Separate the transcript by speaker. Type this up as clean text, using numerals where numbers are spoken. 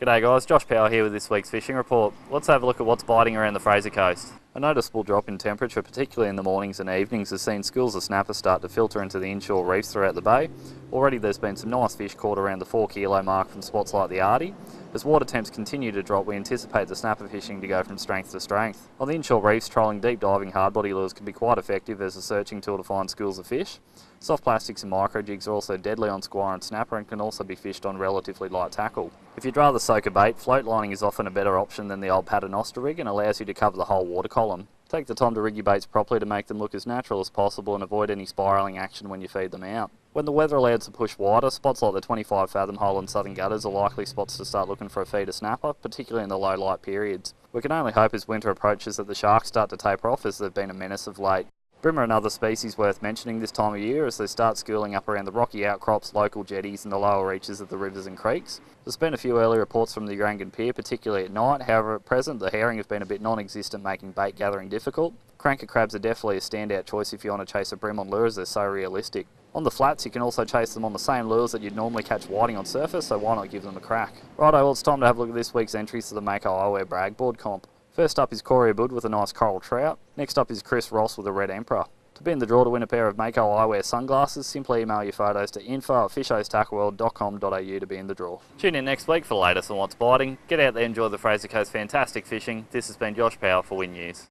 Speaker 1: G'day guys, Josh Power here with this week's fishing report. Let's have a look at what's biting around the Fraser Coast. A noticeable drop in temperature, particularly in the mornings and evenings, has seen schools of snapper start to filter into the inshore reefs throughout the bay. Already there's been some nice fish caught around the 4 kilo mark from spots like the Artie. As water temps continue to drop, we anticipate the snapper fishing to go from strength to strength. On the inshore reefs, trolling deep diving hardbody lures can be quite effective as a searching tool to find schools of fish. Soft plastics and micro jigs are also deadly on squire and snapper and can also be fished on relatively light tackle. If you'd rather soak a bait, float lining is often a better option than the old paternoster rig and allows you to cover the whole water column. Take the time to rig your baits properly to make them look as natural as possible and avoid any spiralling action when you feed them out. When the weather allows to push wider, spots like the 25 fathom hole and southern gutters are likely spots to start looking for a feeder snapper, particularly in the low light periods. We can only hope as winter approaches that the sharks start to taper off, as they've been a menace of late. Bream are another species worth mentioning this time of year as they start schooling up around the rocky outcrops, local jetties and the lower reaches of the rivers and creeks. There's been a few early reports from the Urangan Pier, particularly at night. However, at present the herring have been a bit non-existent, making bait gathering difficult. Cranker crabs are definitely a standout choice if you want to chase a bream on lures, they're so realistic. On the flats you can also chase them on the same lures that you'd normally catch whiting on surface, so why not give them a crack. Righto, well it's time to have a look at this week's entries to the Mako Eyewear Bragg Board comp. First up is Corey Abud with a nice coral trout. Next up is Chris Ross with a red emperor. To be in the draw to win a pair of Mako Eyewear sunglasses, simply email your photos to info@fishostackleworld.com.au to be in the draw. Tune in next week for the latest on what's biting. Get out there, enjoy the Fraser Coast fantastic fishing. This has been Josh Power for Win News.